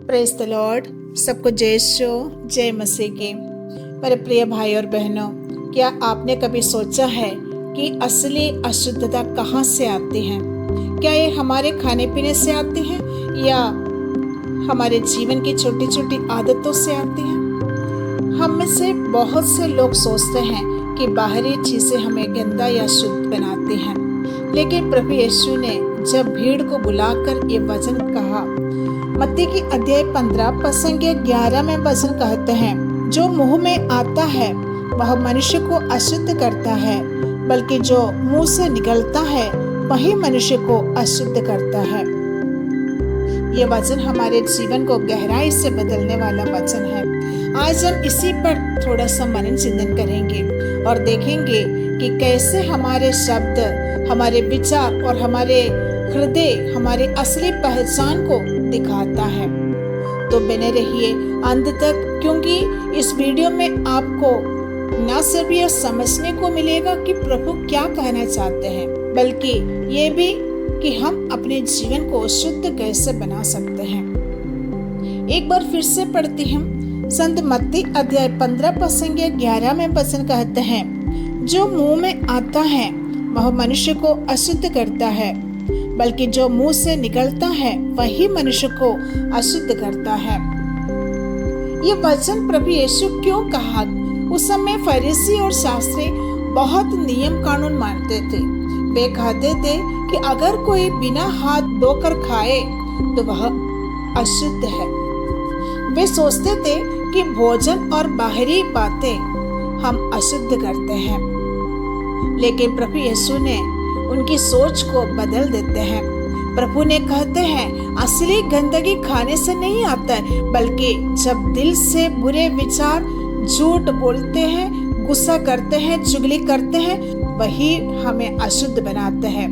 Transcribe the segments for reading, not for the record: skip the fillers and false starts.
Praise the Lord. सबको जय show जय मसीह की। मेरे प्रिय भाई और बहनों, क्या आपने कभी सोचा है कि असली अशुद्धता कहाँ से आती है? क्या ये हमारे खाने पीने से आती है या हमारे जीवन की छोटी छोटी आदतों से आती है? हम में से बहुत से लोग सोचते हैं कि बाहरी चीजें हमें गंदा या शुद्ध बनाती हैं, लेकिन प्रभु यीशु ने जब भीड़ को बुलाकर ये वचन कहा, मत्ती की अध्याय 15 पद 11 में वचन कहते हैं, जो मुंह में आता है वह मनुष्य को अशुद्ध करता है, बल्कि जो मुंह से निकलता है वही मनुष्य को अशुद्ध करता है। ये वचन हमारे जीवन को गहराई से बदलने वाला वचन है। आज हम इसी पर थोड़ा सा मनन चिंतन करेंगे और देखेंगे कि कैसे हमारे शब्द, हमारे विचार और हमारे हृदय हमारी असली पहचान को दिखाता है। तो बने रहिए अंत तक, क्योंकि इस वीडियो में आपको न सिर्फ यह समझने को मिलेगा कि प्रभु क्या कहना चाहते हैं, बल्कि ये भी कि हम अपने जीवन को शुद्ध कैसे बना सकते हैं। एक बार फिर से पढ़ती हूँ। संत मत्ती अध्याय 15 पद 11 में वचन कहते हैं, जो मुंह में आता है वह मनुष्य को अशुद्ध करता है, बल्कि जो मुंह से निकलता है वही मनुष्य को अशुद्ध करता है। ये वचन प्रभु यीशु क्यों कहा? उस समय फरीसी और शास्त्री बहुत नियम कानून मानते थे। वे कहते थे कि अगर कोई बिना हाथ धोकर खाए तो वह अशुद्ध है। वे सोचते थे कि भोजन और बाहरी बातें हम अशुद्ध करते हैं, लेकिन प्रभु यीशु ने उनकी सोच को बदल देते हैं। प्रभु ने कहते हैं, असली गंदगी खाने से नहीं आता है, बल्कि जब दिल से बुरे विचार, झूठ बोलते हैं, गुस्सा करते हैं, चुगली करते हैं, वही हमें अशुद्ध बनाते हैं।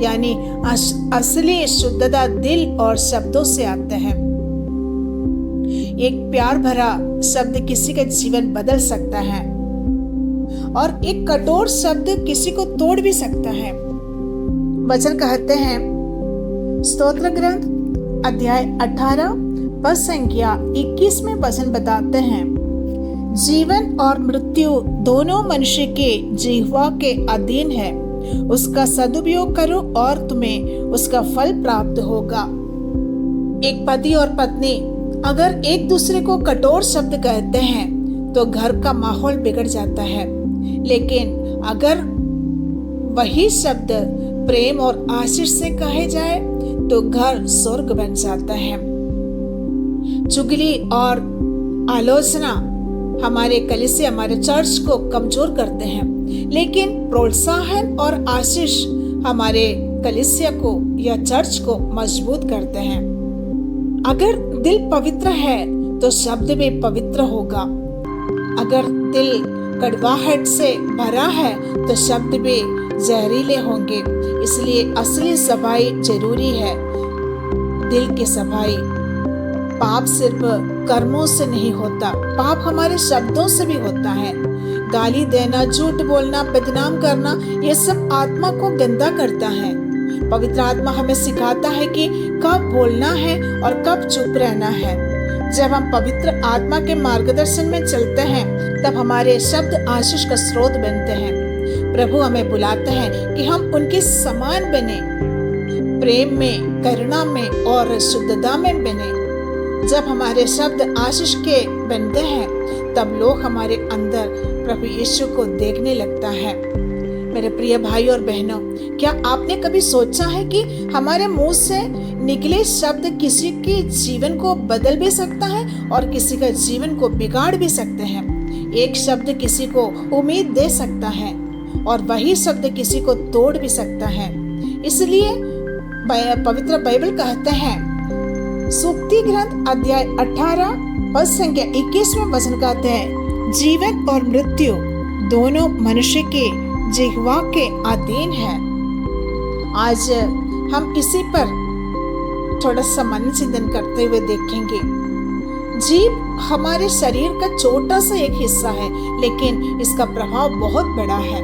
यानी असली शुद्धता दिल और शब्दों से आते हैं। एक प्यार भरा शब्द किसी का जीवन बदल सकता है और एक कठोर शब्द किसी को तोड़ भी सकता है। वचन कहते हैं, स्तोत्र ग्रंथ अध्याय 18 पद 21 में वचन बताते हैं, जीवन और मृत्यु दोनों मनुष्य के जिह्वा के अधीन है, उसका सदुपयोग करो और तुम्हें उसका फल प्राप्त होगा। एक पति और पत्नी अगर एक दूसरे को कठोर शब्द कहते हैं तो घर का माहौल बिगड़ जाता है, लेकिन अगर वही शब्द प्रेम और आशीष से कहे जाए तो घर स्वर्ग बन जाता है। चुगली और आलोचना हमारे कलीसिया, हमारे चर्च को कमजोर करते हैं, लेकिन प्रोत्साहन और आशीष हमारे कलीसिया को या चर्च को मजबूत करते हैं। अगर दिल पवित्र है तो शब्द भी पवित्र होगा। अगर दिल कड़वाहट से भरा है तो शब्द भी जहरीले होंगे। इसलिए असली सफाई जरूरी है, दिल की सफाई। पाप सिर्फ कर्मों से नहीं होता, पाप हमारे शब्दों से भी होता है। गाली देना, झूठ बोलना, बदनाम करना, ये सब आत्मा को गंदा करता है। पवित्र आत्मा हमें सिखाता है कि कब बोलना है और कब चुप रहना है। जब हम पवित्र आत्मा के मार्गदर्शन में चलते हैं तब हमारे शब्द आशीष का स्रोत बनते हैं। प्रभु हमें बुलाते हैं कि हम उनके समान बने, प्रेम में, करुणा में और शुद्धता में बने। जब हमारे शब्द आशीष के बनते हैं तब लोग हमारे अंदर प्रभु यीशु को देखने लगता है। मेरे प्रिय भाई और बहनों, क्या आपने कभी सोचा है कि हमारे मुंह से निकले शब्द किसी के जीवन को बदल भी सकता है और किसी का जीवन को बिगाड़ भी सकते हैं। एक शब्द किसी को उम्मीद दे सकता है और वही शब्द किसी को तोड़ भी सकता है। इसलिए पवित्र बाइबल कहते हैं, सूक्ति ग्रंथ अध्याय 18 पद 21 में वचन कहते हैं, जीवन और मृत्यु दोनों मनुष्य के जिह्वा के अधीन है। आज हम इसी पर थोड़ा सा मन चिंतन करते हुए देखेंगे। जीभ हमारे शरीर का छोटा सा एक हिस्सा है, लेकिन इसका प्रभाव बहुत बड़ा है।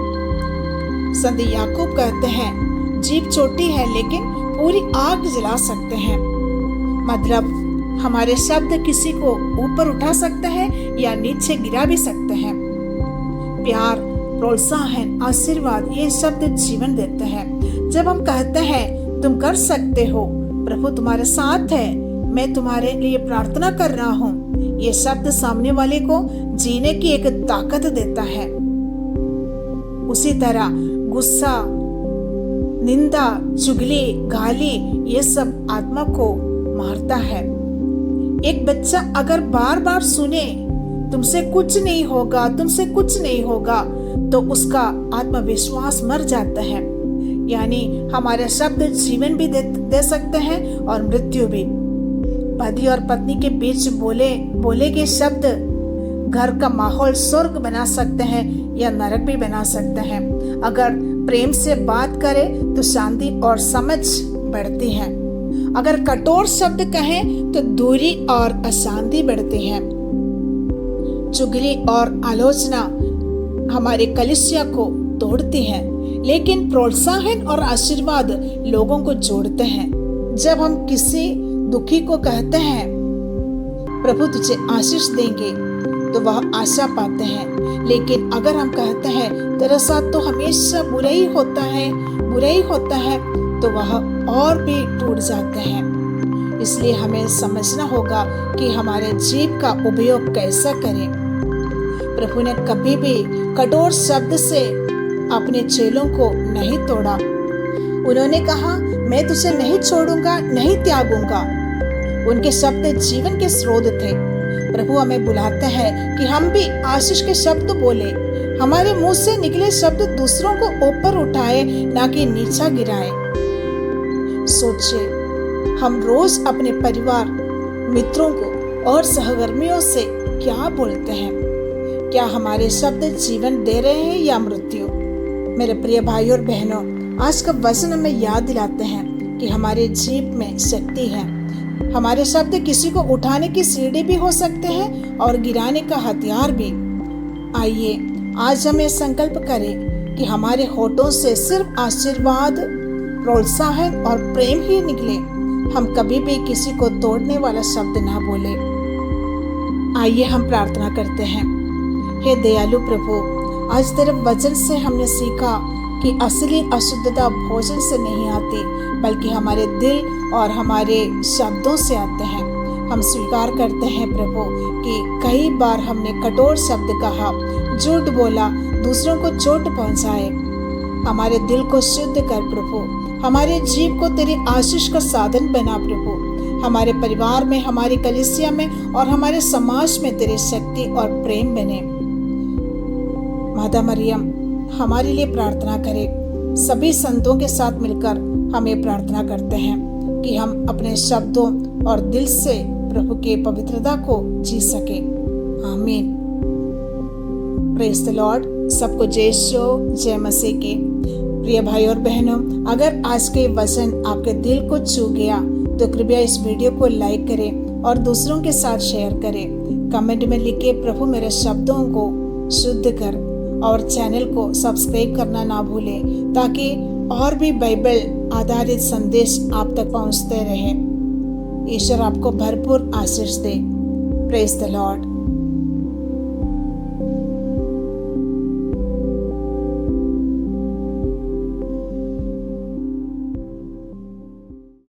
संत याकूब कहते हैं, जीभ छोटी है लेकिन पूरी आग जला सकते हैं। मतलब हमारे शब्द किसी को ऊपर उठा सकता है या नीचे गिरा भी सकता है। प्यार, प्रोत्साहन, आशीर्वाद, ये शब्द जीवन देते हैं। जब हम कहते हैं तुम कर सकते हो, प्रभु तुम्हारे साथ है, मैं तुम्हारे लिए प्रार्थना कर रहा हूँ, ये शब्द सामने वाले को जीने की एक ताकत देता है। उसी तरह गुस्सा, निंदा, चुगली, गाली, ये सब आत्मा को मारता है। एक बच्चा अगर बार बार सुने तुमसे कुछ नहीं होगा, तुमसे कुछ नहीं होगा, तो उसका आत्मविश्वास मर जाता है। यानी हमारे शब्द जीवन भी दे सकते हैं और मृत्यु भी। पति और पत्नी के बीच बोले गए शब्द घर का माहौल स्वर्ग बना सकते हैं या नरक भी बना सकते हैं। अगर प्रेम से बात करें तो शांति और समझ बढ़ती है। अगर कठोर शब्द कहें तो दूरी और अशांति बढ़ती है। चुगली और आलोचना हमारे कलीसिया को तोड़ती है, लेकिन प्रोत्साहन और आशीर्वाद लोगों को जोड़ते हैं। जब हम किसी दुखी को कहते हैं प्रभु तुझे आशीष देंगे, तो वह आशा पाते हैं। लेकिन अगर हम कहते हैं तेरे साथ तो हमेशा बुरा ही होता है, तो वह और भी टूट जाते हैं। इसलिए हमें समझना होगा कि हमारे जीव का उपयोग कैसा करें। प्रभु ने कभी भी कठोर शब्द से अपने चेलों को नहीं तोड़ा। उन्होंने कहा मैं तुझे नहीं छोड़ूंगा, नहीं त्यागूंगा। उनके शब्द जीवन के स्रोत थे। प्रभु हमें बुलाते हैं कि हम भी आशीष के शब्द बोले। हमारे मुंह से निकले शब्द दूसरों को ऊपर उठाए, ना कि नीचा गिराए। सोचिए, हम रोज अपने परिवार, मित्रों को और सहकर्मियों से क्या बोलते हैं? क्या हमारे शब्द जीवन दे रहे हैं या मृत्यु? मेरे प्रिय भाइयों और बहनों, आज का वचन हमें याद दिलाते हैं कि हमारे जीव में शक्ति है। हमारे शब्द किसी को उठाने की सीढ़ी भी हो सकते हैं और गिराने का हथियार भी। आइए आज हमें संकल्प करें कि हमारे होठों से सिर्फ आशीर्वाद, प्रोत्साहन और प्रेम ही निकले। हम कभी भी किसी को तोड़ने वाला शब्द ना बोले। आइए हम प्रार्थना करते हैं। हे दयालु प्रभु, आज तेरे वचन से हमने सीखा कि असली अशुद्धता भोजन से नहीं आती, बल्कि हमारे दिल और हमारे शब्दों से आते हैं। हम स्वीकार करते हैं प्रभु कि कई बार हमने कठोर शब्द कहा, झूठ बोला, दूसरों को चोट पहुंचाए। हमारे दिल को शुद्ध कर प्रभु, हमारे जीव को तेरी आशीष का साधन बना प्रभु। हमारे परिवार में, हमारी कलीसिया में और हमारे समाज में तेरी शक्ति और प्रेम बने। माता मरियम हमारे लिए प्रार्थना करे। सभी संतों के साथ मिलकर हम ये प्रार्थना करते हैं कि हम अपने शब्दों और दिल से प्रभु के पवित्रता को जी सके। आमीन। Praise the Lord. सबको जय यीशु, जय मसीह के। प्रिय भाई और बहनों, अगर आज के वचन आपके दिल को छू गया तो कृपया इस वीडियो को लाइक करें और दूसरों के साथ शेयर करें। कमेंट में लिखे प्रभु मेरे शब्दों को शुद्ध कर, और चैनल को सब्सक्राइब करना ना भूलें ताकि और भी बाइबल आधारित संदेश आप तक पहुंचते रहे। ईश्वर आपको भरपूर आशीष दे। Praise the Lord.